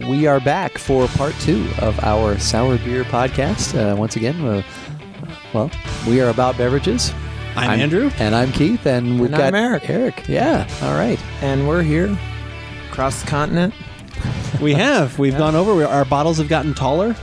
We are back for part 2 of our Sour Beer podcast. Once again, we are about beverages. I'm Andrew. And I'm Keith. And we've got I'm Eric. Eric. Yeah. All right. And we're here across the continent. We've gone over. Our bottles have gotten taller.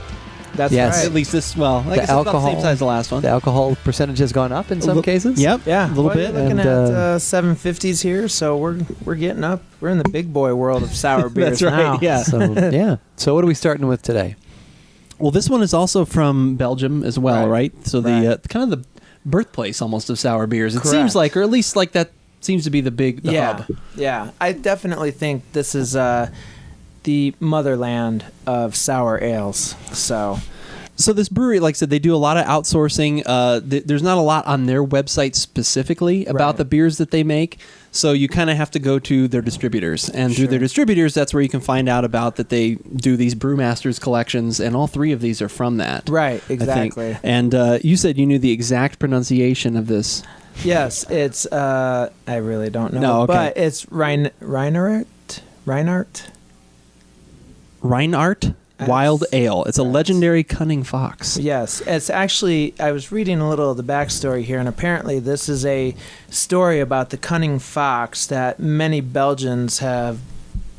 That's Yes. right. At least this, I guess it's about the same size as the last one. The alcohol percentage has gone up in some cases. Yep. Yeah, a little bit. You're looking And, at 750s here, so we're getting up. We're in the big boy world of sour beers That's right, now. yeah. So, yeah. So what are we starting with today? Well, this one is also from Belgium as well, right? So Right. the kind of the birthplace almost of sour beers. It Correct. seems like, or at least like that seems to be the hub. Yeah. I definitely think this is the motherland of sour ales. So this brewery, like I said, they do a lot of outsourcing. There's not a lot on their website specifically about Right. the beers that they make. So you kind of have to go to their distributors. And through Sure. their distributors, that's where you can find out about that they do these Brewmasters collections. And all 3 of these are from that. Right, I think. exactly. And you said you knew the exact pronunciation of this. Yes, it's, I really don't know. No, okay. But it's Reinhardt? Reinhardt Wild Ale. It's a That's- legendary cunning fox. Yes, it's actually, I was reading a little of the backstory here, and apparently this is a story about the cunning fox that many Belgians have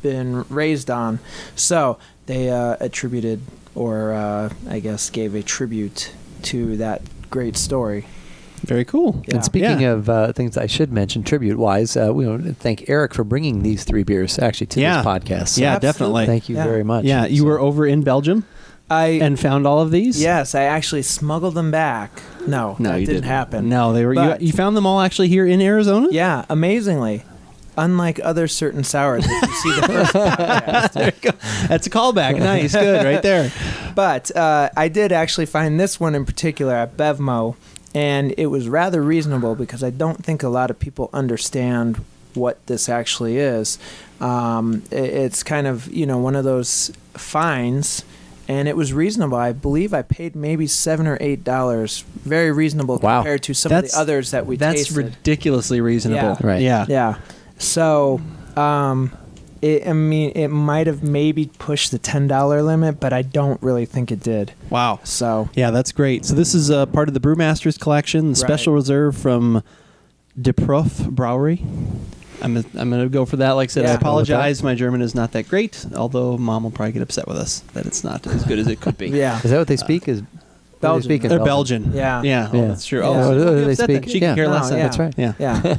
been raised on. So they attributed, or I guess gave a tribute to that great story. Very cool. Yeah. And speaking Yeah. of things I should mention tribute-wise, we want to thank Eric for bringing these 3 beers actually to Yeah. this podcast. So Yeah, Absolutely. definitely. thank you Yeah. very much. Yeah, you So- were over in Belgium and found all of these? Yes, I actually smuggled them back. No, No, that you didn't happen. No, they were. But- You found them all actually here in Arizona. Yeah, amazingly. Unlike other certain sours that you see the first podcast. There you go. That's a callback. Nice, good, right there. But I did actually find this one in particular at Bevmo, and it was rather reasonable because I don't think a lot of people understand what this actually is. It's kind of, one of those fines, and it was reasonable. I believe I paid maybe $7 or $8. Very reasonable Wow. compared to some of the others that we That's tasted. ridiculously reasonable. Yeah. Right. Yeah. Yeah. So, it might have maybe pushed the $10 limit, but I don't really think it did. Wow. So, Yeah, that's great. So this is part of the Brewmasters collection, the special reserve from De Prof Brewery. I'm gonna go for that. Like I said, I Yeah. apologize. My German is not that great, although Mom will probably get upset with us that it's not as good as it could be. yeah. Is that what they speak? Is Belgian. What do they speak in They're Belgian. Yeah. Yeah. Oh, Yeah. that's true. Yeah. Oh, Oh, so do don't they be upset speak? then. She can Yeah. care No, less. yeah. That's right. Yeah. Yeah.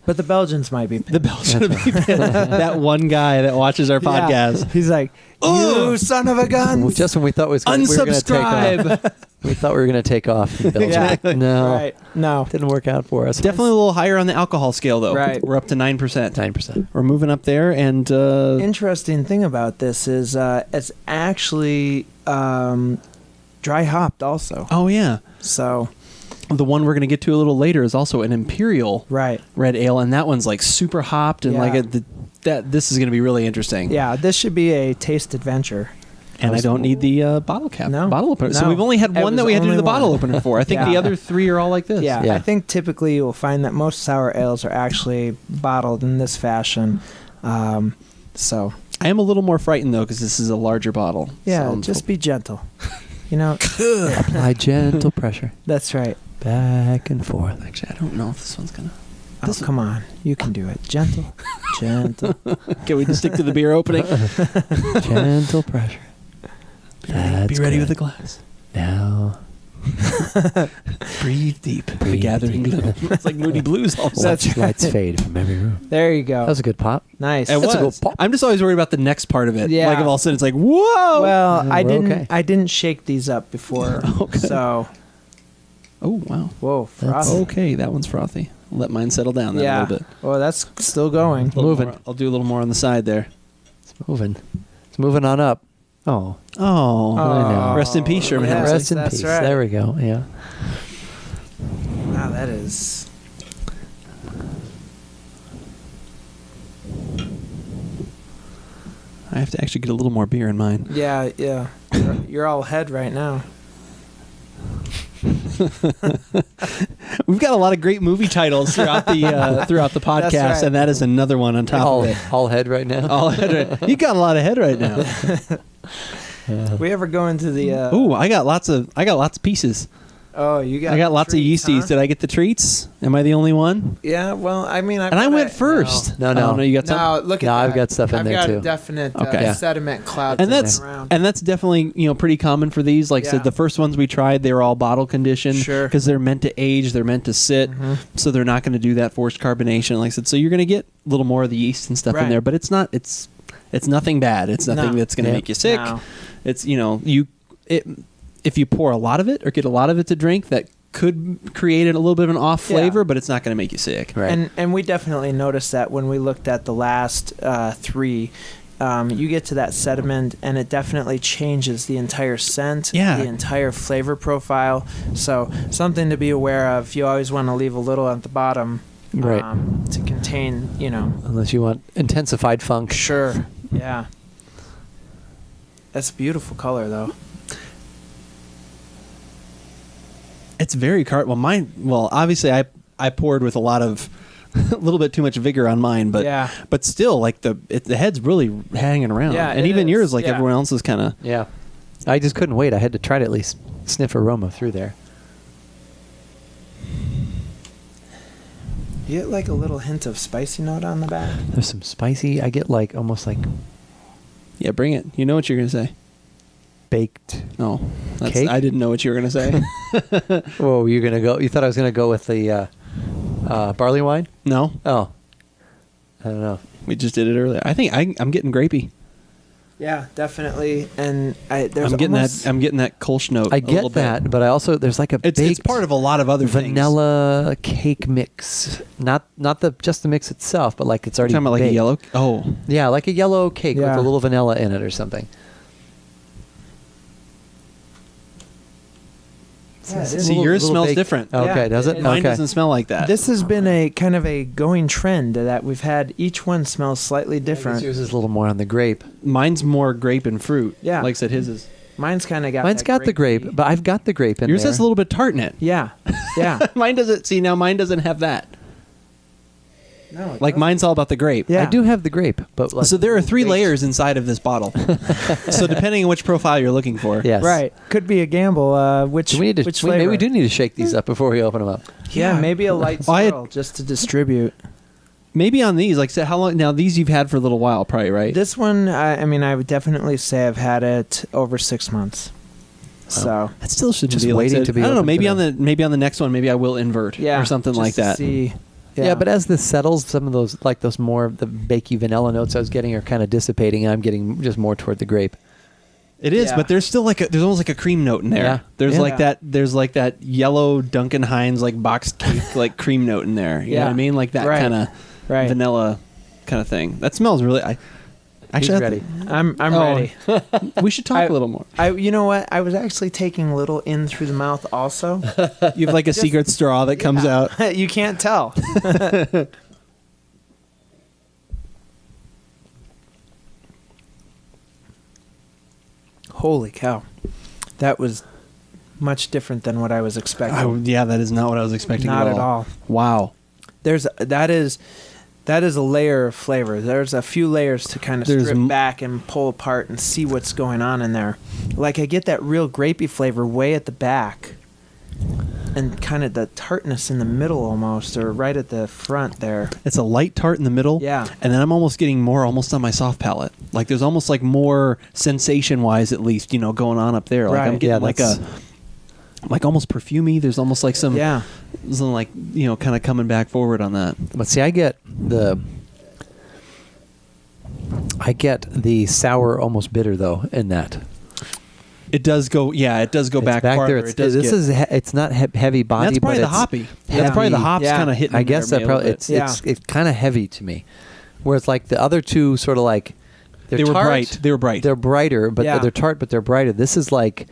But the Belgians might be. The Belgian that one guy that watches our podcast. Yeah. He's like, you son of a gun. Well, just when we thought we were going to take off, Unsubscribe. we thought we were going to take off. In Belgium. Exactly. No, Right. No. didn't work out for us. Definitely a little higher on the alcohol scale, though. Right. We're up to 9%. 9%. We're moving up there, and Interesting thing about this is it's actually dry hopped also. oh yeah, So, the one we're going to get to a little later is also an imperial right. red ale, and that one's like super hopped and Yeah. like this is going to be really interesting. Yeah, this should be a taste adventure. And I don't need the bottle cap, No. bottle opener. So No. we've only had It one that was we had to do only the bottle one. opener for. I think Yeah. the other 3 are all like this. Yeah, Yeah. I think typically you'll find that most sour ales are actually bottled in this fashion. So, I am a little more frightened though because this is a larger bottle. yeah, So I'm just be gentle. Apply Apply gentle pressure That's right. back and forth. Actually, I don't know if this one's gonna. Oh, come on. You can do it. Gentle. Gentle. Can we just stick to the beer opening? Gentle pressure. Be ready with the glass. Now. Breathe deep. The Breathe gathering deep. gloom. It's like Moody Blues all of a sudden. That's Lights right. fade from every room. There you go. That was a good pop. Nice. It That's a was. good pop. I'm just always worried about the next part of it. Yeah. Like if all of a sudden it's like, whoa. Well, No, I we're didn't. okay. I didn't shake these up before. Okay. So, Oh wow. whoa, That's- frothy. Okay, that one's frothy. I'll let mine settle down then a Yeah. little bit. Well, that's still going. A little Moving. more- I'll do a little more on the side there. It's moving. It's moving on up. Oh. Oh, I know. Rest in peace, Sherman Yes, Hemsley. Rest in that's peace. right. There we go. Yeah. Wow, that is. I have to actually get a little more beer in mine. Yeah, yeah. You're all head right now. We've got a lot of great movie titles throughout the podcast, right. and that is another one on top all, of it. all head right now. All head right. You got a lot of head right now. We ever go into the? Ooh, I got lots of pieces. Oh, you got. I got lots treats, of yeasties. huh? Did I get the treats? Am I the only one? Yeah. Well, I mean, And I went first. No. Oh, no, you got some. No, look at No, that. I've got stuff in there, I've got too. a definite Okay. Yeah. sediment cloud. And that's around. definitely pretty common for these. Like I Yeah. said, the first ones we tried, they were all bottle conditioned, Sure. because they're meant to age, they're meant to sit, so they're not going to do that forced carbonation. Like I said, so you're going to get a little more of the yeast and stuff in Right. there, but it's not. It's nothing bad. It's nothing No. that's going to Yeah. make you sick. No. It's if you pour a lot of it or get a lot of it to drink, that could create a little bit of an off Yeah. flavor, but it's not going to make you sick. Right. And we definitely noticed that when we looked at the last three. You get to that sediment, and it definitely changes the entire scent, Yeah. the entire flavor profile. So something to be aware of. You always want to leave a little at the bottom, Right. to contain, Unless you want intensified funk. Sure. Yeah. That's a beautiful color, though. It's very obviously I poured with a lot of a little bit too much vigor on mine, but Yeah. but still, like the head's really hanging around. Yeah, and it even is. yours, like Yeah. everyone else, is kind of. Yeah. I just couldn't wait. I had to try to at least sniff aroma through there. You get like a little hint of spicy note on the back. There's some spicy. I get like almost like Yeah, bring it. You know what you're gonna say. baked. No, Cake? I didn't know what you were gonna say. Whoa, you gonna go? You thought I was gonna go with the barley wine? No, Oh, I don't know. we just did it earlier. I think I'm getting grapey. Yeah, definitely. And I'm I'm getting that Kolsch note. I a little get bit. that, but I also there's like a It's baked part of a lot of other vanilla cake mix. Not just the mix itself, but like it's things. already Talking about like a baked. yellow. Oh, Yeah, like a yellow cake with Yeah. a little vanilla in it or something. Yeah, it is. see, yours little smells baked- different. Okay, Yeah, does it? Mine Okay. doesn't smell like that. This has been a kind of a going trend that we've had. Each one smells slightly different. Yours is a little more on the grape. Mine's more grape and fruit. Yeah. like I said, his is. Mine's kind of got. Mine's that got the grape, grapey- but I've got the grape in Yours there. has a little bit of tart in it. Yeah, yeah. Mine doesn't. See, now mine doesn't have that. No, it Like doesn't. mine's all about the grape. Yeah. I do have the grape, but like So there are 3 baked. layers inside of this bottle. So depending on which profile you're looking for. Yes. Right. Could be a gamble. Which Do we need to? which Maybe flavor? we do need to shake these up before we open them up. Yeah, maybe a light I had- swirl just to distribute. Maybe on these, like I said, how long? Now these you've had for a little while, probably, right? This one, I mean, I would definitely say I've had it over 6 months. So That still shouldn't Just be like waiting that. to be I don't know. open Maybe today. on the next one, maybe I will invert yeah, or something just like to that. See, Yeah. But as this settles, some of those more of the bakey vanilla notes I was getting are kind of dissipating, and I'm getting just more toward the grape. It is, Yeah. but there's still there's almost like a cream note in there. Yeah. There's Yeah. like that yellow Duncan Hines like boxed cake like cream note in there. You know Yeah. what I mean? Like that Right. kind of right. vanilla kind of thing. That smells really. He's Actually, ready. I'm Oh. ready. we should talk a little more. You know what? I was actually taking a little in through the mouth also. You have like a secret straw that comes out. You can't tell. Holy cow. That was much different than what I was expecting. Yeah, that is not what I was expecting. Not at all. Wow. That is a layer of flavor. There's a few layers to kind of There's strip back and pull apart and see what's going on in there. Like I get that real grapey flavor way at the back, and kind of the tartness in the middle almost, or right at the front there. It's a light tart in the middle. Yeah. And then I'm almost getting more almost on my soft palate. Like there's almost like more sensation wise at least, going on up there. Like I'm Right. getting Yeah, like that's- like almost perfumey. There's almost like some Yeah. like kind of coming back forward on that. But see, I get the sour, almost bitter though in that. It does go it does go It's back there. farther. It's, It does this get- is it's not heavy body. that's probably but the it's hoppy. heavy. That's probably the hops Yeah. kind of hitting. I guess there that maybe a probably little bit. it's kind of heavy to me. Whereas like the other two, sort of like They were tart, bright. They were bright. They're brighter, but Yeah. they're tart, but they're brighter. This is like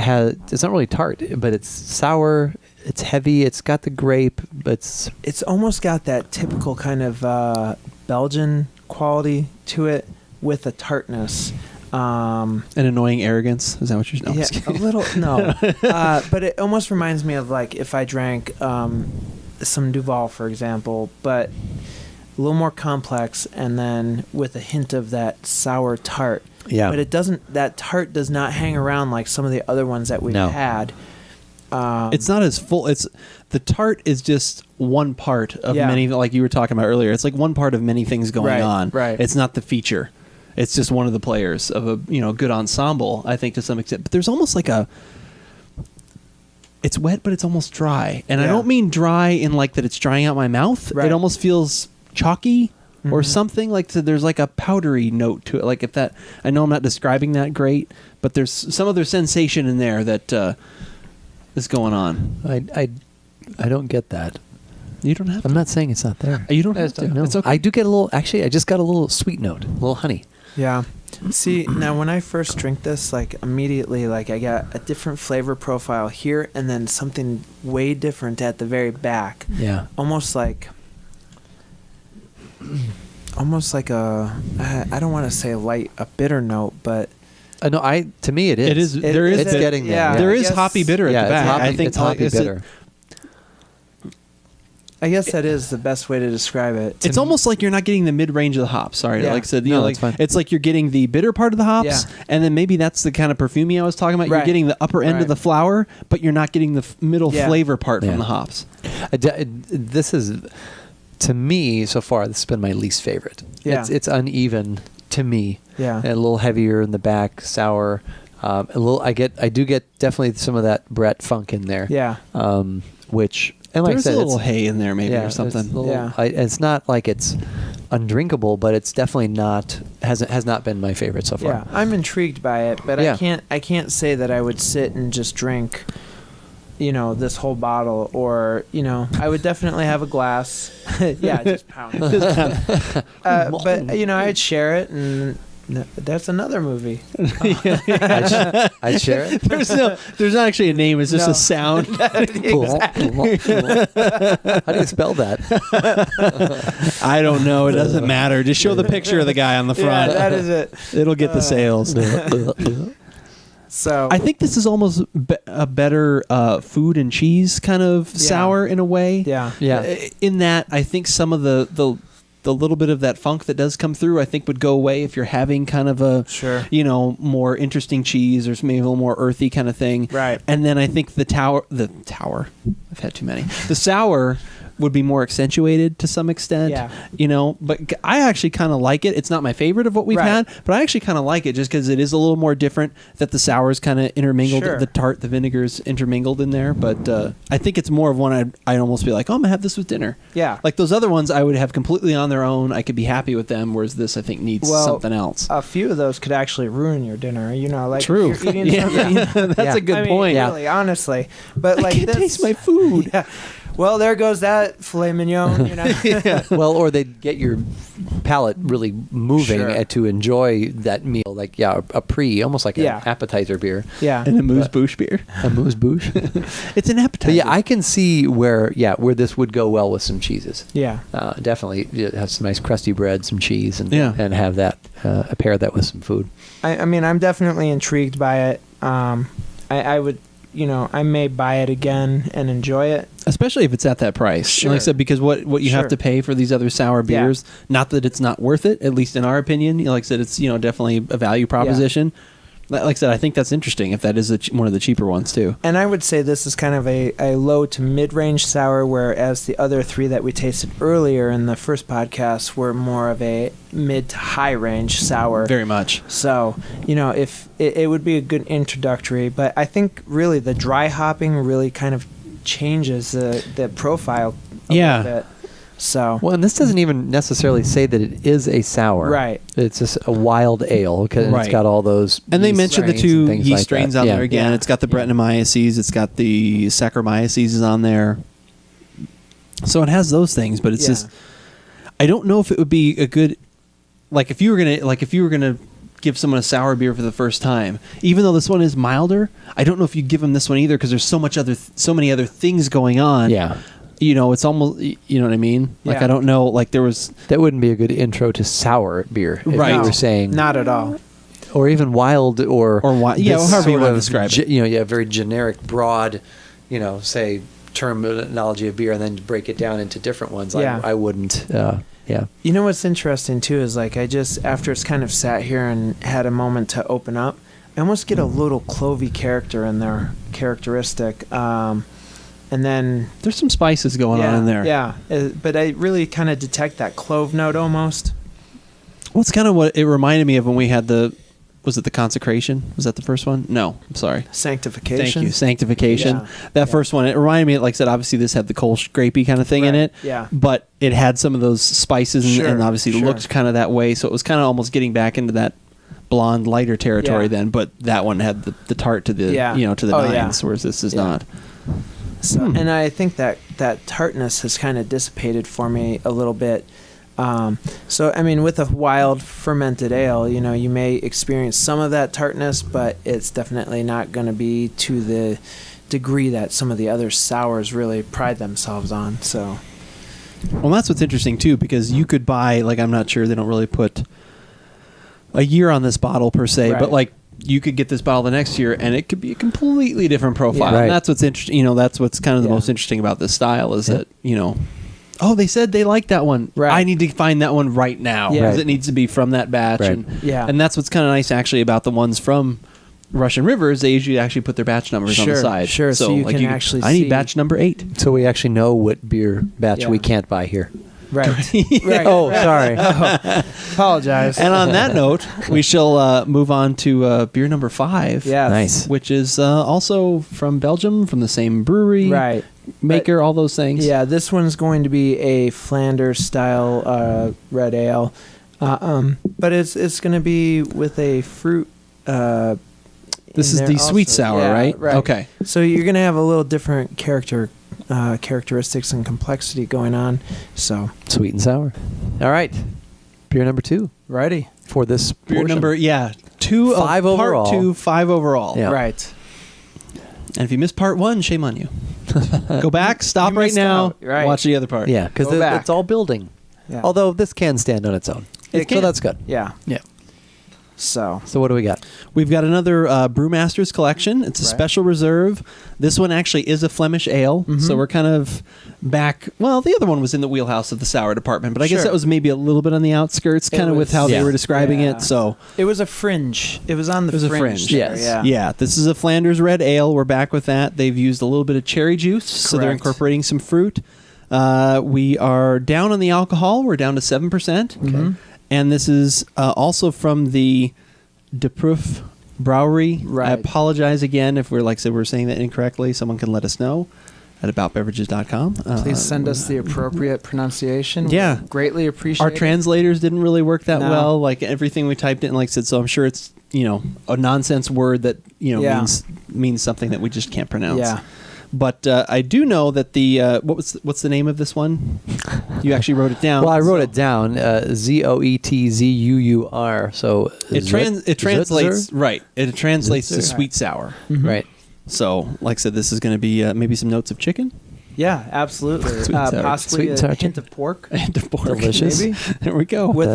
it's not really tart, but it's sour. It's heavy. It's got the grape, but It's almost got that typical kind of Belgian quality to it with a tartness. An annoying arrogance. Is that what you're? No, I'm Yeah, just kidding. a little. No, but it almost reminds me of like if I drank some Duval, for example, but a little more complex, and then with a hint of that sour tart. Yeah. But it doesn't. That tart does not hang around like some of the other ones that we've No. had. It's not as full. It's the tart is just one part of Yeah. many, like you were talking about earlier. It's like one part of many things going Right, on. right. It's not the feature. It's just one of the players of a good ensemble. I think to some extent, but there's almost like a. It's wet, but it's almost dry, and I Yeah. don't mean dry in like that. It's drying out my mouth. Right. It almost feels chalky. Or Mhm. something like there's like a powdery note to it. Like if that, I know I'm not describing that great, but there's some other sensation in there that is going on. I don't get that. You don't have. I'm not saying it's not there. You don't I have just to. don't know. It's okay. I do get a little. Actually, I just got a little sweet note, a little honey. Yeah. See, now when I first drink this, like immediately, like I got a different flavor profile here, and then something way different at the very back. Yeah. Almost like a, I don't want to say a bitter note, but No, to me it is. It is. There is. It's getting there. yeah. There I is guess- hoppy bitter at Yeah, the back. it's hoppy, I think it's hoppy it's a- bitter. I guess that is the best way to describe it. It's almost like you're not getting the mid range of the hops. Sorry, Yeah. like I said, No, like that's fine. it's like you're getting the bitter part of the hops, Yeah. and then maybe that's the kind of perfumey I was talking about. You're Right. getting the upper end Right. of the flower, but you're not getting the middle Yeah. flavor part Yeah. from the hops. This is, to me, so far, this has been my least favorite. Yeah. It's uneven to me. Yeah. A little heavier in the back, sour. A little. I do get definitely some of that Brett funk in there. Yeah. Which, and like There's I said, a little it's, hay in there, maybe, yeah, or there's something. a little- Yeah. it's not like it's undrinkable, but it's definitely not has not been my favorite so far. Yeah, I'm intrigued by it, but Yeah. I can't say that I would sit and just drink, this whole bottle, or I would definitely have a glass. Yeah, just pound it. But I'd share it, and that's another movie. I'd share it. There's not actually a name. It's just No. a sound. How do you spell that? I don't know. It doesn't matter. Just show the picture of the guy on the Yeah, front. that is it. It'll get the sales. So I think this is almost a better food and cheese kind of Yeah. sour in a way. yeah, Yeah. In that, I think some of the little bit of that funk that does come through, I think would go away if you're having kind of a sure, more interesting cheese or maybe a little more earthy kind of thing. right. And then I think the tower. I've had too many. The sour would be more accentuated to some extent. Yeah. But I actually kind of like it. It's not my favorite of what we've Right. had, but I actually kind of like it just because it is a little more different. That the sours kind of intermingled, Sure. the tart, the vinegars intermingled in there. But I think it's more of one I'd almost be like, oh, I'm gonna have this with dinner. Yeah. Like those other ones, I would have completely on their own. I could be happy with them, whereas this I think needs Well, something else. A few of those could actually ruin your dinner. Like True. if you're eating Yeah, something. that's a good I mean, point. Really, honestly, but I like can't this, taste my food. Yeah. Well, there goes that filet mignon. Well, or they'd get your palate really moving Sure. to enjoy that meal. Like, almost like Yeah. an appetizer beer. Yeah. And a Moose Bouche beer. A moose bouche. It's an appetizer. But yeah, I can see where this would go well with some cheeses. Yeah. Definitely have some nice crusty bread, some cheese, and Yeah. and have that pair that with some food. I mean, I'm definitely intrigued by it. I would, I may buy it again and enjoy it. Especially if it's at that price. Sure. Like I said, because what you have Sure. to pay for these other sour Yeah. beers, not that it's not worth it, at least in our opinion. Like I said, it's definitely a value proposition. Like I said, I think that's interesting if that is one of the cheaper ones too. And I would say this is kind of a low to mid-range sour, whereas the other three that we tasted earlier in the first podcast were more of a mid to high range sour. Very much. So, if it would be a good introductory, but I think really the dry hopping really kind of changes the profile a Yeah. little bit. So, Well, and this doesn't even necessarily say that it is a sour. right. It's just a wild ale because Right. it's got all those. And they yeast mentioned the strains two and things yeast like strains that. on Yeah. there again. Yeah. It's got the Brettanomyces, it's got the Saccharomyces on there. So it has those things, but it's Yeah. just I don't know if it would be a good if you were gonna give someone a sour beer for the first time, even though this one is milder, I don't know if you'd give them this one either because there's so many other things going on. Yeah. It's almost you know what I mean. Like Yeah. I don't know. Like there was That wouldn't be a good intro to sour beer. If Right. you No, were saying not at all. or even wild, or yeah, this however you sort want to of describe it. very generic, broad, say terminology of beer, and then break it down into different ones. Yeah. I wouldn't. Yeah. You know what's interesting too is like I just after it's kind of sat here and had a moment to open up, I almost get a little clovey characteristic, and then There's some spices going on in there. Yeah, but I really kind of detect that clove note almost. Well, it's kind of what it reminded me of when we had was it the consecration? Was that the first one? No, I'm sorry. Sanctification. Thank you. Sanctification. Yeah. That first one, it reminded me, like I said, obviously this had the coal scrapey kind of thing in Right. it. Yeah. But it had some of those spices and, Sure, and obviously sure. looked kind of that way. So it was kind of almost getting back into that blonde, lighter territory Yeah. then. But that one had the tart to the, Yeah. to the Oh, yeah. nines, whereas this is Yeah. not. So, and I think that tartness has kind of dissipated for me a little bit. So, I mean, with a wild fermented ale, you may experience some of that tartness, but it's definitely not going to be to the degree that some of the other sours really pride themselves on. So, Well, that's what's interesting too, because you could buy, like, I'm not sure they don't really put a year on this bottle per se, but Right. like you could get this bottle the next year and it could be a completely different profile. Yeah. Right. And that's what's interesting. That's what's kind of the Yeah. most interesting about this style is Yeah. that, oh, they said they like that one. Right. I need to find that one right now Yeah. because Right. it needs to be from that batch. Right. And that's what's kind of nice actually about the ones from Russian Rivers. They usually actually put their batch numbers on the Sure, side. sure, so you can actually I need see- batch number 8. So we actually know what beer batch Yeah. we can't buy here. right. Right. Oh, sorry. Apologize. And on that note, we shall move on to beer number 5. Yes. Nice. Which is also from Belgium, from the same brewery, Right. maker, all those things. Yeah, this one's going to be a Flanders style red ale, but it's going to be with a fruit. This in is there the sweet also. sour, Yeah, right? Right. Okay. So you're going to have a little different characteristics and complexity going on. So Sweet and sour. All right. Beer number 2 ready. for this Beer portion. number, 2 5 of overall. part 2, 5 overall. Yeah. Right. And if you missed part 1, shame on you. Go back, stop You right missed now, out. Right. watch the other part. Yeah, because Go back. it's all building. Yeah. Although this can stand on its own. It So can. that's good. Yeah. Yeah. So So what do we got? We've got another Brewmasters collection. It's a Right. special reserve. This one actually is a Flemish ale, so we're kind of back. Well, the other one was in the wheelhouse of the sour department, but I guess Sure. that was maybe a little bit on the outskirts, It kind of with was- how they yeah. were describing Yeah. it. So it was a fringe. It was on the It was a fringe. fringe. there, Yes. Yeah. this is a Flanders red ale. We're back with that. They've used a little bit of cherry juice, so they're Correct. incorporating some fruit. We are down on the alcohol. We're down to 7%, and this is also from the De Proof Brewery. I Right. apologize again if we're we're saying that incorrectly. Someone can let us know at aboutbeverages.com. Please send us the appropriate pronunciation. Yeah. We greatly appreciate Our it. translators didn't really work that No. well. Like everything we typed in, like I said, so I'm sure it's a nonsense word that Yeah. means something that we just can't pronounce. Yeah. But I do know that the what's the name of this one? You actually wrote it down. Well, I wrote it down. Zoetzur. So It translates Zutzer? right. It translates to Zutzer. sweet sour. Right. So, like I said, this is going to be maybe some notes of chicken Yeah, absolutely. Sweet and sour. Possibly Sweet and a sour hint of pork and a pork. Delicious. maybe There we go. with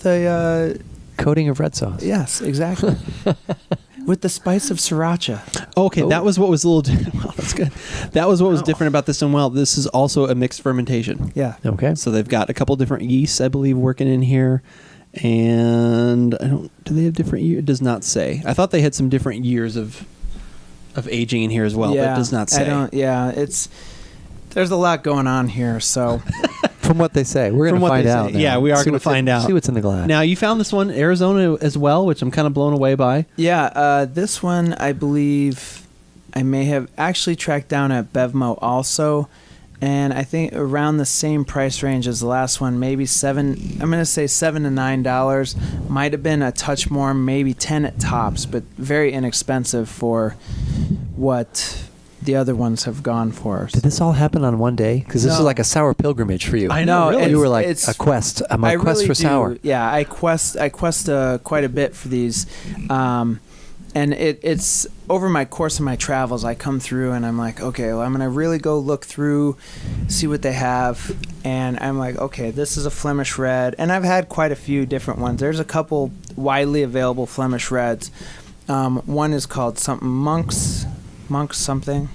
The- a Coating of red sauce. yes, exactly. With the spice of sriracha. Okay, Oh. that was what was a little. Well, that's good. That was what was different about this one. Well, this is also a mixed fermentation. Yeah. Okay. So they've got a couple different yeasts, I believe, working in here. And I don't. Do they have different years? It does not say. I thought they had some different years of aging in here as well, but yeah, it does not say. I don't. Yeah, there's a lot going on here. So From what they say, we're From going to what find they out. say. now. Yeah, we are See gonna what's in- find out. See what's in the glass. Now you found this one, Arizona as well, which I'm kind of blown away by. yeah, this one I believe I may have actually tracked down at Bevmo also, and I think around the same price range as the last one, maybe $7. I'm gonna say $7 to $9. Might have been a touch more, maybe 10 at tops, but very inexpensive for what the other ones have gone for. Did this all happen on one day? Because this is No. like a sour pilgrimage for you. I know, really. You were like it's- a quest. I'm I a quest really for do. sour. Yeah, I quest quite a bit for these, and it's over my course of my travels. I come through and I'm like, okay, well, I'm gonna really go look through, see what they have, and I'm like, okay, this is a Flemish red, and I've had quite a few different ones. There's a couple widely available Flemish reds. One is called something Monks something.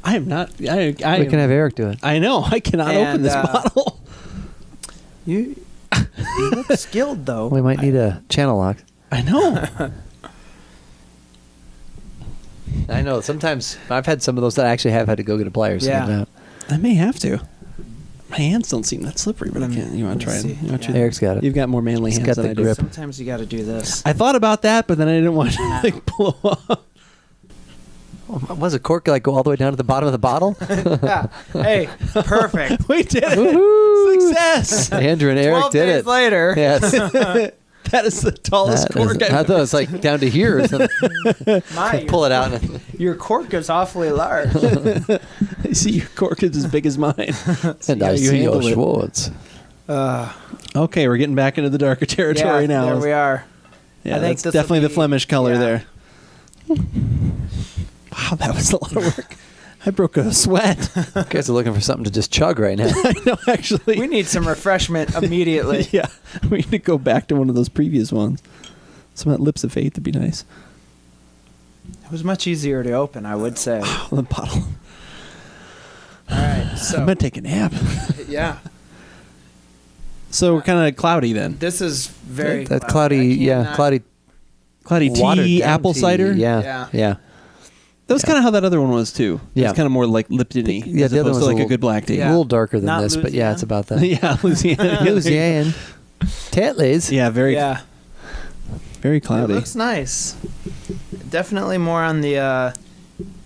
I am not. We can have Eric do it. I know. I cannot open this bottle. You look skilled though. We might need a channel lock. I know. I know. Sometimes I've had some of those that I actually have had to go get a pliers. Yeah. I may have to. My hands don't seem that slippery, but I can't. You want to try it? You wanna try it? Eric's got it. You've got more manly He's hands got than the I do. grip. Sometimes you got to do this. I thought about that, but then I didn't want to like blow up. Was a cork like go all the way down to the bottom of the bottle? Hey, perfect. We did it! Woohoo! Success! Andrew and Eric 12 did days it. later. Yes. That is the tallest cork I thought it was like down to here or something. Pull it out. Your cork is awfully large. I see your cork is as big as mine. And how I you see your handle it. Schwartz. Okay, we're getting back into the darker territory now. There we are. Yeah, I think that's this'll definitely the be- Flemish color yeah. there. Wow, that was a lot of work. I broke a sweat. You guys are looking for something to just chug right now. I know, actually. We need some refreshment immediately. Yeah, we need to go back to one of those previous ones. Some of that Lips of Faith would be nice. It was much easier to open, I would say. All The bottle. right, I'm so gonna take a nap. yeah, So we're kind of cloudy then. this is very That cloudy, cloudy Cloudy watered tea, down apple tea. cider. Yeah. Yeah. That was kind of how that other one was too. Yeah. It's kind of more like Lipton-y. Yeah, as the other opposed one's to like a a good black tea. Yeah. A little darker than Not this, but yeah, Louisiana? it's about that. Yeah, Louisiana. Louisiana. Tetley's. Yeah, very, Yeah, very it cloudy. looks nice. Definitely more on the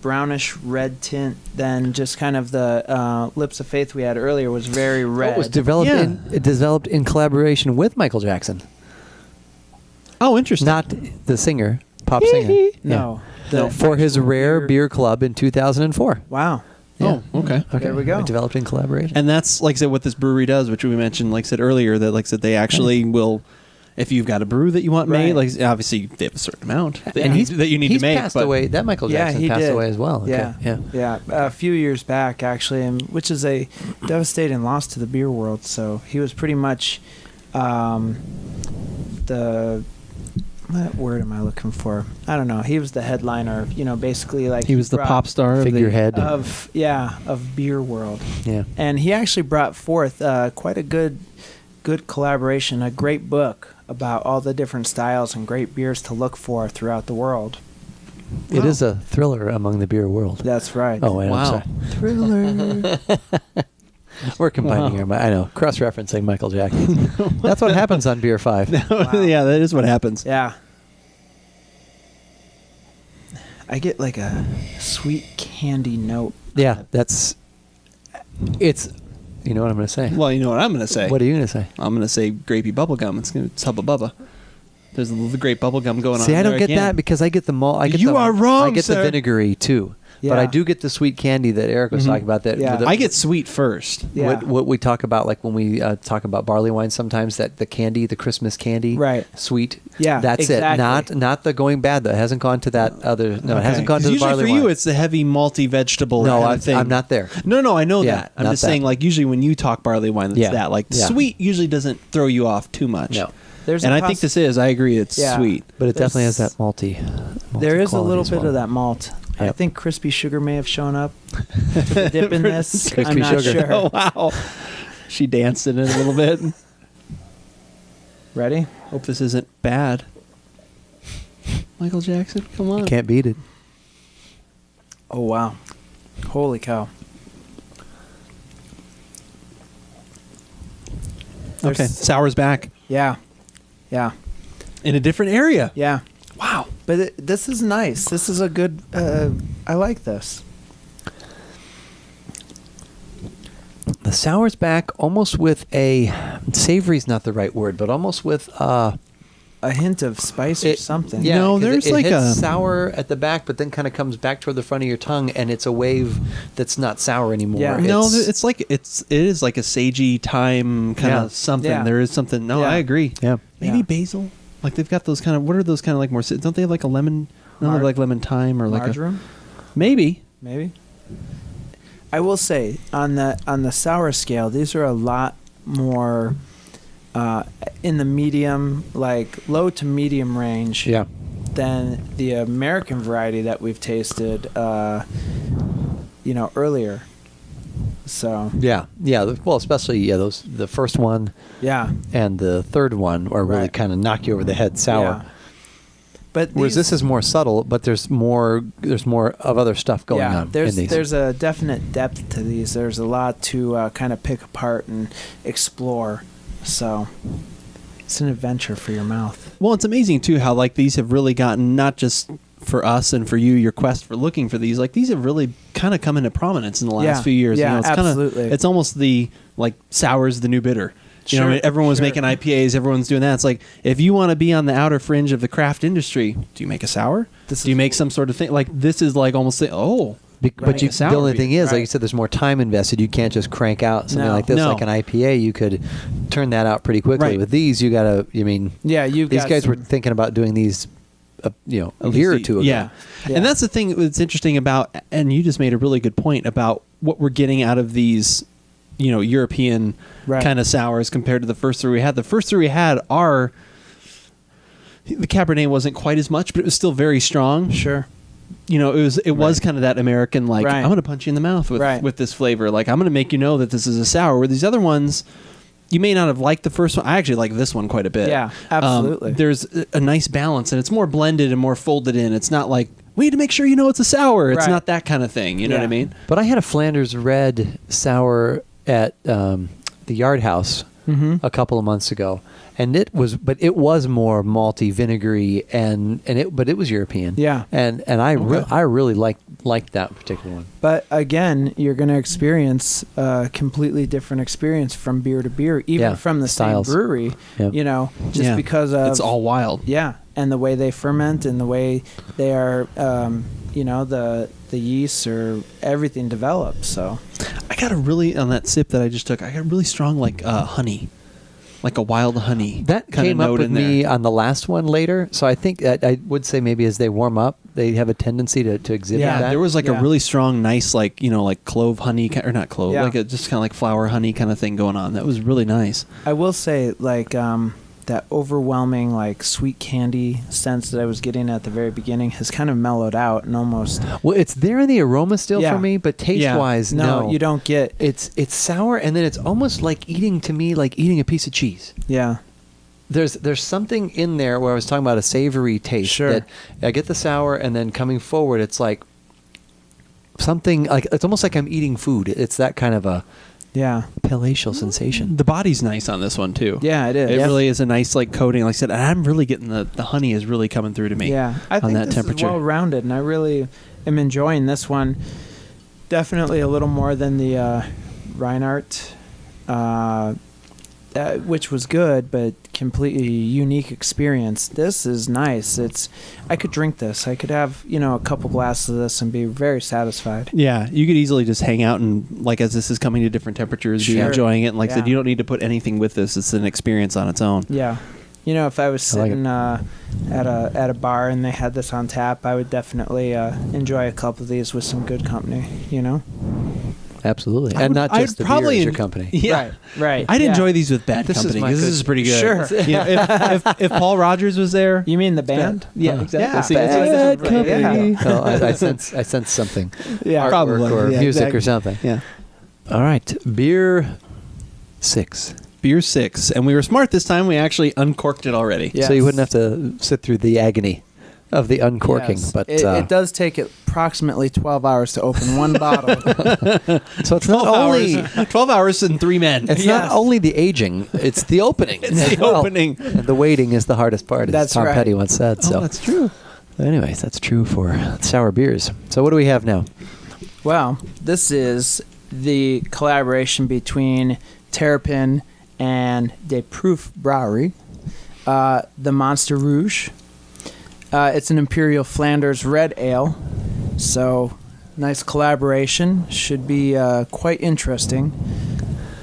brownish red tint than just kind of the Lips of Faith we had earlier was very red. It was developed Yeah. it developed in collaboration with Michael Jackson, Oh, interesting. not the singer, pop singer. No. No, for his Rare Beer Club in 2004. Wow. Oh, okay. There we go. Developed in collaboration. And that's, like I said, what this brewery does, which we mentioned, like I said earlier, that, like I said, they actually will, if you've got a brew that you want made, Right. like obviously they have a certain amount that, and that you need he's to make. passed but away. That Michael Yeah, Jackson he passed did. away as well. Okay. Yeah. Yeah. A few years back, actually, and which is a devastating loss to the beer world. So he was pretty much the what word am I looking for? I don't know. He was the headliner. Basically like he was the brought- pop star of the Figurehead. of beer world. Yeah. And he actually brought forth quite a good collaboration, a great book about all the different styles and great beers to look for throughout the world. It is a thriller among the beer world. That's right. Oh, wait, Wow. I'm sorry. Thriller. We're combining Wow. I know, cross-referencing Michael Jackson. That's what happens on Beer 5. Wow. Yeah, that is what happens. Yeah. I get like a sweet candy note. Yeah, it's, you know what I'm going to say? Well, you know what I'm going to say. What are you going to say? I'm going to say grapey bubblegum. It's Hubba Bubba. There's a little grape bubblegum going on. See, I don't there get again. that because I get the malt. You are wrong, I get sir. the vinegary too, but Yeah. I do get the sweet candy that Eric was Mhm. talking about. That Yeah. the- I get sweet first. Yeah. what we talk about, like when we talk about barley wine. Sometimes that the candy, the Christmas candy, Right. Sweet. Yeah, that's exactly. it. Not the going bad. That hasn't gone to that other. No, it hasn't gone to the usually barley for wine. you, it's the heavy malty vegetable no, kind of thing. I'm not there. No, I know Yeah, that. I'm not just that. saying, like, usually when you talk barley wine, it's Yeah. that. Like, Yeah. sweet usually doesn't throw you off too much. No, There's And a I think this is. I agree. It's Yeah. sweet. but it There's- definitely has that malty. There is a quality little as bit well. of that malt. I Yep. think crispy sugar may have shown up. Dip in this. Crispy I'm not sugar. sure. Oh, wow. She danced in it a little bit. Ready? Hope this isn't bad. Michael Jackson, come on. Can't beat it. Oh wow! Holy cow! Okay, There's- sour's back Yeah, yeah, in a different area. yeah. Wow. But this is nice. This is a good. I like this. The sour's back almost with a savory's not the right word, but almost with A hint of spice or something. Yeah, No, 'cause there's it like hits a- sour at the back, but then kind of comes back toward the front of your tongue, and it's a wave that's not sour anymore. Yeah. No, it's like it is like a sagey thyme kind Yeah. of something. Yeah. There is something. No, Yeah. I agree. Yeah. Maybe Yeah. basil. Like they've got those kind of. What are those kind of like more? Don't they have like a lemon? No, Mar- like lemon thyme or like marjoram, a maybe. maybe. I will say on the sour scale, these are a lot more in the medium, like low to medium range. Yeah. Than the American variety that we've tasted, earlier. So Yeah. Well, especially those the first one yeah, and the third one are really Right. kind of knock you over the head sour. Yeah. But Whereas this is more subtle, but there's more of other stuff going on there's in these. there's a definite depth to these. There's a lot to kind of pick apart and explore. So it's an adventure for your mouth. Well, it's amazing too how like these have really gotten, not just for us and for you, your quest for looking for these, like these have really kind of come into prominence in the last Yeah. few years. Yeah, it's absolutely. It's almost the like sour's the new bitter. You know, Sure, I mean, everyone was sure. making IPAs, everyone's doing that. It's like if you want to be on the outer fringe of the craft industry, do you make a sour? This Do you is- make some sort of thing? Like this is like almost But Right. you, A sour the only beer. thing is, like Right. you said, there's more time invested. You can't just crank out something No. like this, No. like an IPA. You could turn that out pretty quickly. Right. With these, you gotta. I mean, Yeah, you've these got guys were some- thinking about doing these, a At year or least two ago. Yeah. Yeah. And that's the thing that's interesting about, and you just made a really good point about what we're getting out of these, European Right. kind of sours compared to the first three we had. The first three we had are, the Cabernet wasn't quite as much, but it was still very strong. Sure. It was Right. kind of that American, like, Right. I'm going to punch you in the mouth Right. with this flavor. Like, I'm going to make you know that this is a sour. Where these other ones, you may not have liked the first one. I actually like this one quite a bit. Yeah, absolutely. There's a nice balance, and it's more blended and more folded in. It's not like, we need to make sure you know it's a sour. It's Right. not that kind of thing. You know what I Yeah. mean? But I had a Flanders Red sour at the Yard House Mm-hmm. a couple of months ago, and it was more malty, vinegary, but it was European. Yeah. and I Okay. really liked that particular one. But again, you're going to experience a completely different experience from beer to beer, even Yeah, from the styles. same brewery. Yep. Just Yeah. because of It's all wild. yeah, and the way they ferment and the way they are, the yeasts or everything develops. So I got a really, on that sip that I just took, I got a really strong, like, honey. Like a wild honey. That kinda came up note with in me there. on the last one later, so I think that I would say maybe as they warm up, they have a tendency to exhibit Yeah, that. There was like Yeah. a really strong, nice, like, like clove honey, or not clove, Yeah. like just kind of like flower honey kind of thing going on. That was really nice. I will say, like, that overwhelming, like, sweet candy sense that I was getting at the very beginning has kind of mellowed out and almost. Well, it's there in the aroma still Yeah. for me, but taste-wise, no. You don't get. It's sour, and then it's almost like eating a piece of cheese. Yeah. There's something in there where I was talking about a savory taste. Sure. That I get the sour, and then coming forward, it's like something like it's almost like I'm eating food. It's that kind of a Yeah. palatial sensation. The body's nice on this one too. Yeah, it is. It really is a nice like coating. Like I said, and I'm really getting the honey is really coming through to me. Yeah, I on think that this temperature. is well rounded, and I really am enjoying this one. Definitely a little more than the Reinhardt, which was good, but completely unique experience. This is nice. I could drink this. I could have a couple glasses of this and be very satisfied. Yeah, you could easily just hang out and like as this is coming to different temperatures, be Sure. enjoying it. And like I said, Yeah. you don't need to put anything with this. It's an experience on its own. Yeah. If I was I like sitting at a bar and they had this on tap, I would definitely enjoy a couple of these with some good company. Absolutely, I and would- not I'd just the beer probably as your en- company. Yeah. Right. I'd yeah. enjoy these with bad This is company. my This good- is pretty good. Sure. If Paul Rogers was there, You mean the band? yeah, exactly. Yeah. See, that's what Bad this is- company. Yeah. Well, I sense something. Yeah. Artwork Probably, or yeah, music exactly. or something. Yeah. All right, beer 6. Beer 6, and we were smart this time. We actually uncorked it already. Yeah. So you Yes. wouldn't have to sit through the agony of the uncorking. Yes. But it does take approximately 12 hours to open one bottle. so it's not only 12 hours and 3 men. it's Yes. not only the aging; it's the opening. It's as the well. opening. And the waiting is the hardest part, as That's Tom right. Petty once said. So, Oh, that's true. anyways, that's true for sour beers. So, what do we have now? Well, this is the collaboration between Terrapin and De Proof Brewery, the Monster Rouge. It's an Imperial Flanders Red Ale, so nice collaboration. Should be quite interesting.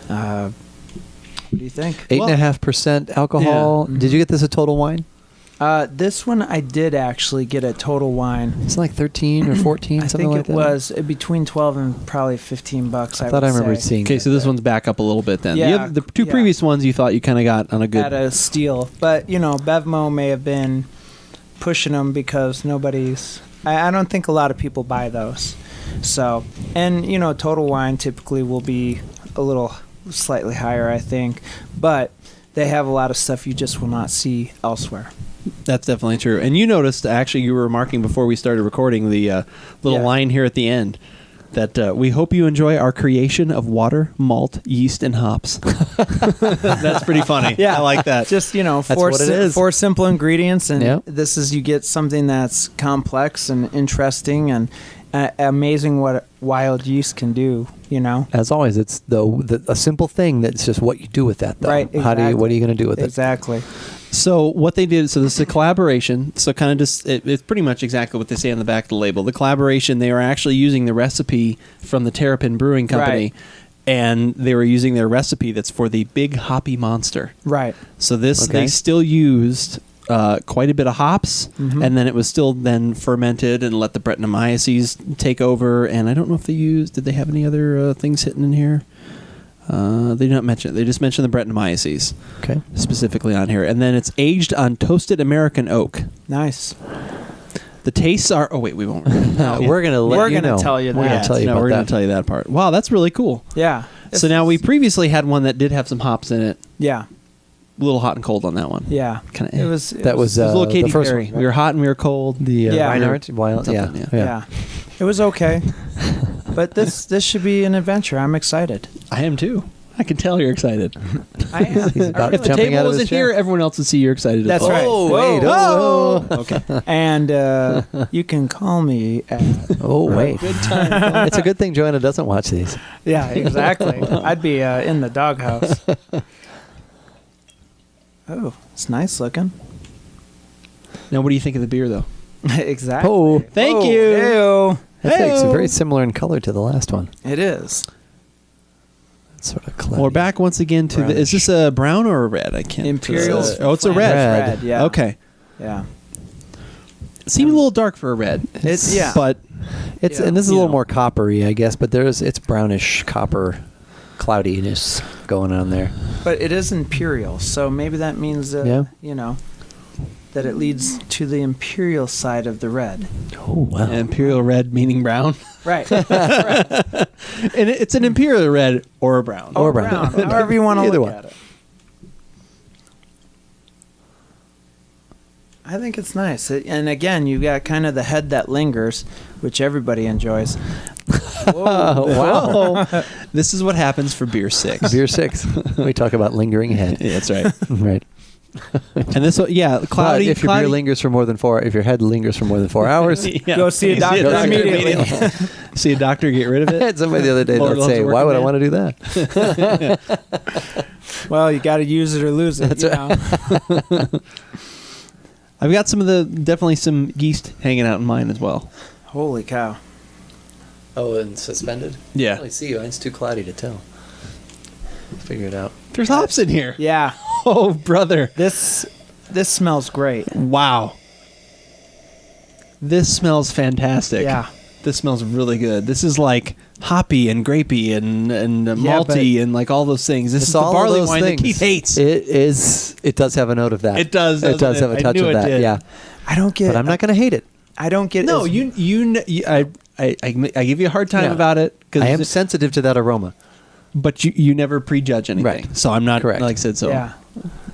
What do you think? 8.5% alcohol. Yeah. Did you get this at Total Wine? This one I did actually get at Total Wine. It's like 13 or 14, I something think like it that. was between 12 and probably $15. I thought I remember seeing. Okay, that. so this one's back up a little bit then. Yeah, The two yeah. previous ones you thought you kind of got on a good. at a steal. But, Bevmo may have been pushing them because nobody's... I don't think a lot of people buy those. So, and, Total Wine typically will be a little slightly higher, I think. But they have a lot of stuff you just will not see elsewhere. That's definitely true. And you noticed, actually, you were remarking before we started recording the little Yeah. line here at the end that we hope you enjoy our creation of water, malt, yeast, and hops. That's pretty funny. Yeah. I like that. Just, what it is. four simple ingredients, and Yep. you get something that's complex and interesting and amazing what wild yeast can do, As always, it's a simple thing that's just what you do with that, though. Right, What are you going to do with Exactly. So what they did, so this is a collaboration. So kind of just, it's pretty much exactly what they say on the back of the label. The collaboration, they are actually using the recipe from the Terrapin Brewing Company, Right. and they were using their recipe that's for the Big Hoppy Monster. Right. So this, Okay. they still used quite a bit of hops, Mhm. and then it was still then fermented and let the Brettanomyces take over. And I don't know if did they have any other things hidden in here? They did not mention it. They just mentioned the Brettanomyces it? Okay. specifically on here. And then it's aged on toasted American oak. Nice. The tastes are... Oh, wait, we won't. We're going to let We're you gonna know. tell you We're that. going to tell you no, about we're that. going to tell you that part. Wow, that's really cool. Yeah. So now we previously had one that did have some hops in it. Yeah. A little hot and cold on that one. Yeah. Kinda It was. It That was It was a little Katy the first Perry. one. We were hot and we were cold. The Yeah. Reinhardt? Wild, yeah. Something, Yeah. It was okay. But this should be an adventure. I'm excited. I am too. I can tell you're excited. I am. He's about If the jumping table out of his wasn't here, chair. everyone else would see you're excited. That's as well. right. Oh, Whoa. wait. Whoa. Okay. And you can call me at. Oh, wait. Good time. It's a good thing Joanna doesn't watch these. Yeah, exactly. I'd be in the doghouse. Oh, it's nice looking. Now, what do you think of the beer, though? Exactly. Oh. Thank Whoa. you. Ew. It's Hey-o. very similar in color to the last one. It is. It's sort of cloudy. We're back once again to the... Is this a brown or a red? I can't... Imperial. Oh, it's a Flanders red. Red. Yeah. Okay. Yeah. It seemed a little dark for a red. It's yeah. But It's Yeah. and this is a You little know. more coppery, I guess, but it's brownish copper cloudiness going on there. But it is imperial, so maybe that means Yeah. that it leads to the imperial side of the red. Oh wow! imperial red meaning brown. Right. And it's an imperial red or a brown. Or brown. However you want to Either look one. at it. I think it's nice. And again, you got kind of the head that lingers, which everybody enjoys. Oh, wow! This is what happens for beer 6. Beer 6. We talk about lingering head. Yeah, that's right. Right. And this one, yeah, cloudy. But if your cloudy, beer lingers for more than 4, if your head lingers for more than 4 hours, Yeah. Go see a You doctor immediately. immediately. See a doctor, get rid of I it. had somebody the other day Or that loves say, a "Why would I working want to do that?" Well, you got to use it or lose it. That's you right. know? I've got definitely some yeast hanging out in mine as well. Holy cow. Oh, and suspended. Yeah. I see you. It's too cloudy to tell. Figure it out. There's hops in here. Yeah. Oh, brother. This smells great. Wow. This smells fantastic. Yeah. This smells really good. This is like hoppy and grapey and malty and like all those things. This is the all of barley those wine things. that Keith hates. It is. It does have a note of that. It does, It does doesn't have it? a I touch knew of it that. did. Yeah. I don't get But I'm not going to hate it. I don't get No, as- I give you a hard time Yeah. about it I am because sensitive to that aroma. but you never prejudge anything. Right. So I'm not Correct. like I said. So Yeah.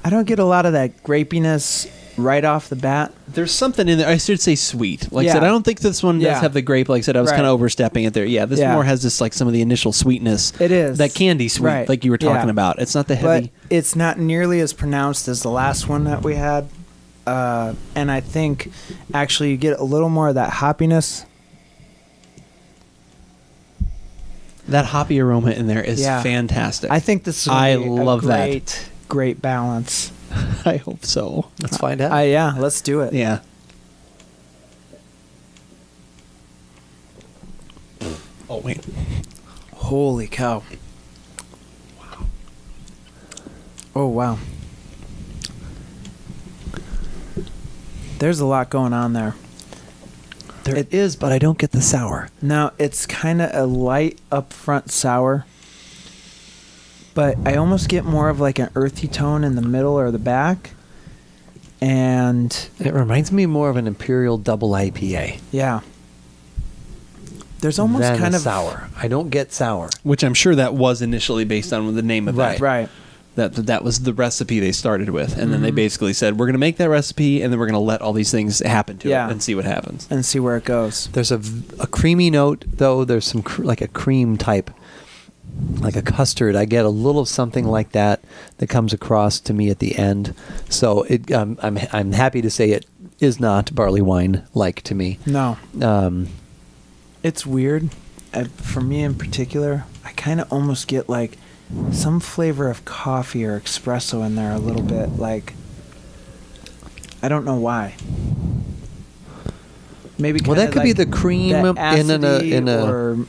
I don't get a lot of that grapiness right off the bat. there's something in there. I should say sweet. Like I Yeah. said, I don't think this one does Yeah. have the grape. Like I said, I was Right. kind of overstepping it there. Yeah, this Yeah. more has this like some of the initial sweetness. It is. That candy sweet, Right. like you were talking Yeah. about. It's not the But heavy. it's not nearly as pronounced as the last one that we had. And I think actually you get a little more of that hoppiness. That hoppy aroma in there is Yeah. fantastic. I think this is I gonna be a love that. great balance. I hope so. Let's find out. Yeah, let's do it. Yeah. Oh wait. Holy cow. Wow. Oh, wow. There's a lot going on there. There is, but I don't get the sour. Now, it's kind of a light upfront sour, but I almost get more of like an earthy tone in the middle or the back. And It reminds me more of an Imperial Double IPA. yeah, there's almost than kind a of sour. I don't get sour. Which I'm sure that was initially based on the name of Right. it. right. That was the recipe they started with, and then they basically said, we're going to make that recipe, and then we're going to let all these things happen to Yeah. it and see what happens. And see where it goes. There's a creamy note, though. There's some like a cream type, like a custard. I get a little something like that comes across to me at the end. So I'm happy to say it is not barley wine like to me. No, Um, it's weird. For me in particular, I kind of almost get like some flavor of coffee or espresso in there a little bit. Like, I don't know why. Maybe well, kinda that could be like the cream that in acidity a. or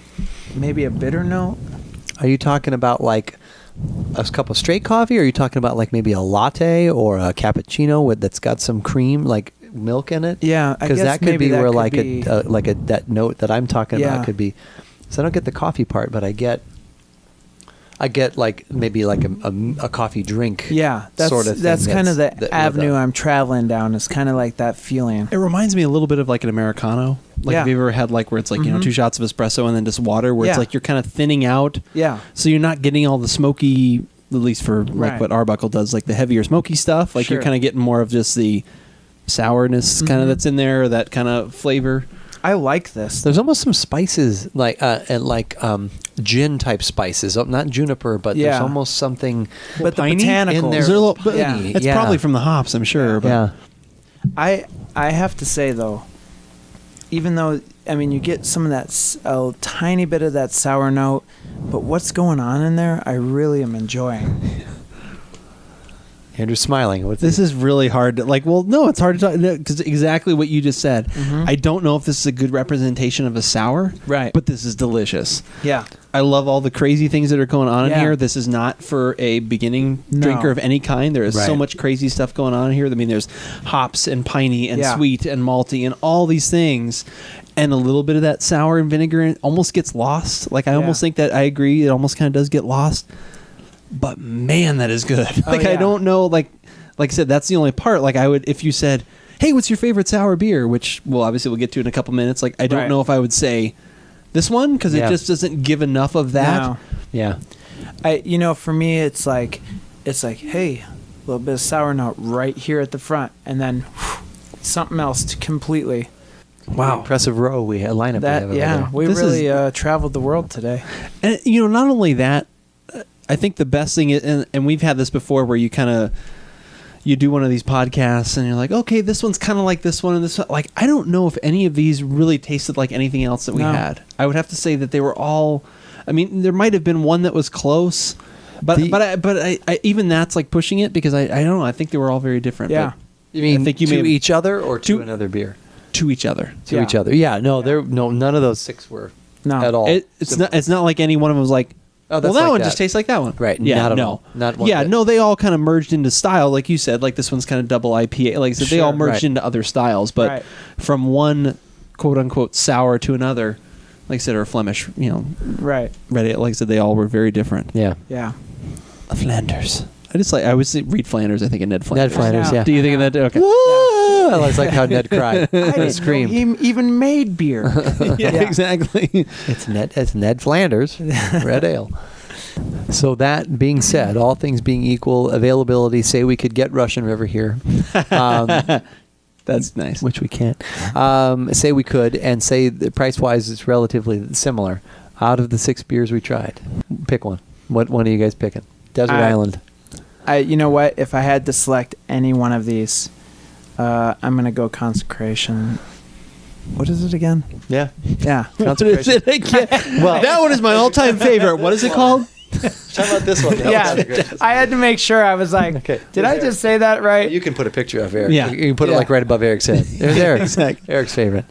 maybe a bitter note. Are you talking about like a cup of straight coffee, or are you talking about like maybe a latte or a cappuccino that's got some cream, like milk in it? Yeah, I Because guess that could maybe be that where could like be- that note that I'm talking Yeah. about could be. So I don't get the coffee part, but I get like maybe like a coffee drink. Yeah, that's sort of thing that's kind of the that- with avenue a- I'm traveling down. Is kind of like that feeling. It reminds me a little bit of like an Americano. Like, Yeah. have you ever had like where it's like, you know, Mhm. 2 shots of espresso and then just water, where it's Yeah. like you're kind of thinning out. Yeah, So you're not getting all the smoky, at least for like Right. what Arbuckle does, like the heavier smoky stuff. Like Sure. you're kind of getting more of just the sourness kind Mhm. of that's in there, that kind of flavor. I like this. There's almost some spices like gin type spices, not juniper, but there's Yeah. almost something. But the piney botanicals. in there. Is there a little, but Yeah. it's Yeah. probably from the hops, I'm sure. But Yeah. I have to say though, even though I mean you get some of that a tiny bit of that sour note, but what's going on in there, I really am enjoying. Andrew's smiling. What's This is really hard to, like, well, no, it's hard to talk, because exactly what you just said. Mhm. I don't know if this is a good representation of a sour, Right. but this is delicious. Yeah. I love all the crazy things that are going on in Yeah. here. This is not for a beginning No. drinker of any kind. There is so Right. much crazy stuff going on here. I mean, there's hops and piney and Yeah. sweet and malty and all these things. And a little bit of that sour and vinegar almost gets lost. Like, I almost Yeah. think that I agree. It almost kind of does get lost. But man, that is good. Oh, Like, I yeah. don't know. Like I said, that's the only part. Like, I would, if you said, hey, what's your favorite sour beer? Which, well, obviously we'll get to in a couple minutes. Like, I don't Right. know if I would say this one, because Yeah. it just doesn't give enough of that. No. Yeah. For me, it's like, hey, a little bit of sour note right here at the front, and then something else completely. Wow. Impressive row we had lineup. we have over there. We This really is- traveled the world today. And not only that, I think the best thing is, and we've had this before, where you do one of these podcasts and you're like, okay, this one's kind of like this one and this one. Like, I don't know if any of these really tasted like anything else that we No. had. I would have to say that they were all. I mean, there might have been one that was close, but I even that's like pushing it, because I don't know. I think they were all very different. Yeah. You mean I think you to may have- each other or to to- another beer? but to each other. To Yeah. each other. Yeah. No, Yeah. none of those 6 were No. at all. It's not like any one of them was like, Oh, well, that's that like one that. just tastes like that one. Right, Yeah. not at no. all. Not one Yeah. bit. No. They all kind of merged into style, like you said. Like, this one's kind of double IPA. Like I said, they all Sure, merged right. into other styles, but Right. from one quote unquote sour to another, like I said, or Flemish, Right. Reddit. Like I said, they all were very different. Yeah. Yeah. Flanders. I always read Flanders. I think of Ned Flanders. Ned Flanders, yeah. Do you think of that? Okay. I was like how Ned cried. I didn't know screamed. he even made beer. yeah, exactly. It's Ned Flanders, Red Ale. So that being said, all things being equal, availability, say we could get Russian River here, That's nice. which we can't. Say we could, and say price-wise it's relatively similar. Out of the 6 beers we tried, pick one. What one are you guys picking? Desert Island. You know what? If I had to select any one of these, I'm gonna go Consecration. What is it again? Yeah. Yeah, What is Consecration. it again? Well, that one is my all-time favorite. What is it called? Talk about this one. Yeah, I had to make sure. I was like, Okay. did I just say that right? You can put a picture of Eric. Yeah. You can put it Yeah. like right above Eric's head. There's Eric. Exactly. Eric's favorite.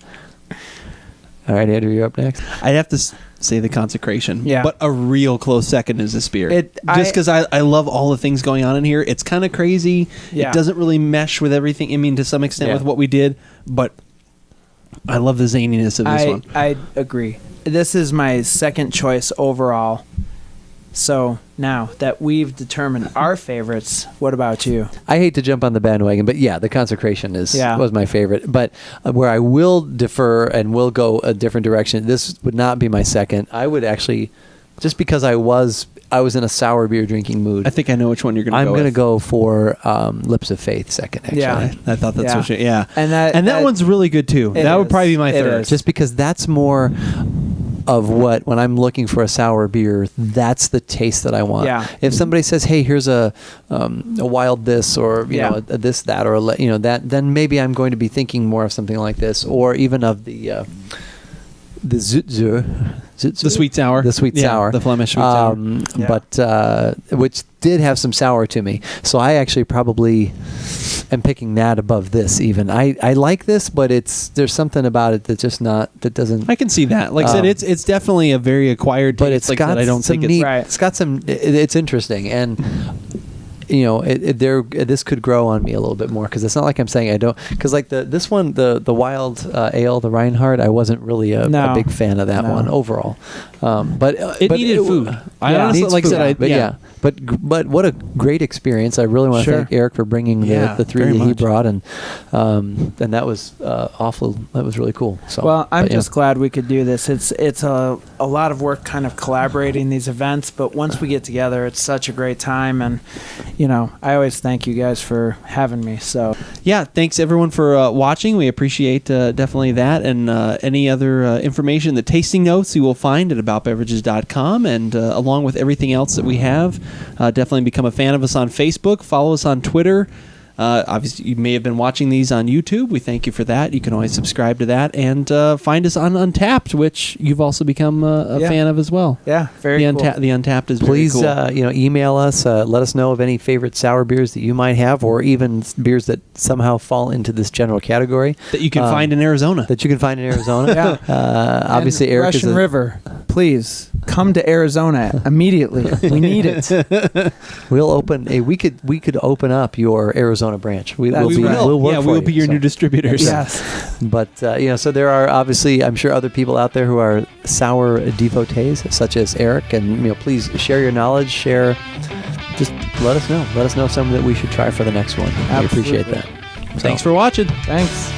All right, Andrew, you're up next. I'd have to. say the Consecration. Yeah. But a real close second is the Spirit. I- Just because I love all the things going on in here. It's kind of crazy. Yeah. It doesn't really mesh with everything. I mean, to some extent Yeah. with what we did, but I love the zaniness of this one. I agree. This is my second choice overall. So now that we've determined our favorites, what about you? I hate to jump on the bandwagon, but yeah, the Consecration Yeah. was my favorite. But where I will defer and will go a different direction, this would not be my second. I would actually, just because I was in a sour beer drinking mood, I think I know which one you're going to I'm go going to with. go for Lips of Faith second. Actually, Yeah. I thought that's Yeah. what yeah. And that one's really good too. It That would is. probably be my It third. is. just because that's more of what, when I'm looking for a sour beer, that's the taste that I want. Yeah. If somebody says, "Hey, here's a wild this," or you Yeah. know, a this that, or that, then maybe I'm going to be thinking more of something like this, or even of the Zutzer. The sweet sour. The sweet Yeah, sour. the Flemish sweet sour. Yeah. But which did have some sour to me. So I actually probably am picking that above this even. I like this, but there's something about it that's just not, that doesn't, I can see that. Like I said, it's definitely a very acquired taste. but it's like got that. I don't some think neat, it's Right. it's got some, it's interesting. And this could grow on me a little bit more, because it's not like I'm saying I don't, because like this one, the wild ale, the Reinhardt, I wasn't really a No. big fan of that No. one overall. But It but needed food. I Yeah. honestly, needs like I food, said, but yeah. But what a great experience! I really want to Sure. thank Eric for bringing Yeah, the three very that he much. brought, and that was awful. That was really cool. So Well, I'm but, yeah. just glad we could do this. It's a lot of work kind of collaborating these events, but once we get together, it's such a great time. And, I always thank you guys for having me. So, Yeah, thanks everyone for watching. We appreciate definitely that. And any other information, the tasting notes you will find at aboutbeverages.com, and along with everything else that we have, definitely become a fan of us on Facebook. Follow us on Twitter. Obviously, you may have been watching these on YouTube. We thank you for that. You can always subscribe to that, and find us on Untapped, which you've also become a Yeah. fan of as well. yeah, very The, cool. the Untapped is Please, very cool. email us. Let us know of any favorite sour beers that you might have, or even beers that somehow fall into this general category that you can find in Arizona. that you can find in Arizona. Yeah. Obviously, And Eric Russian is River, please come to Arizona immediately. We need it. We'll open a. We could open up your Arizona branch. We'll That's be. right. We'll work yeah, for we'll you, be your so. new distributors. Yes. But so there are obviously, I'm sure, other people out there who are sour devotees, such as Eric, and please share your knowledge. Just let us know. Let us know something that we should try for the next one. We appreciate Absolutely. that. Thanks for watching. Thanks.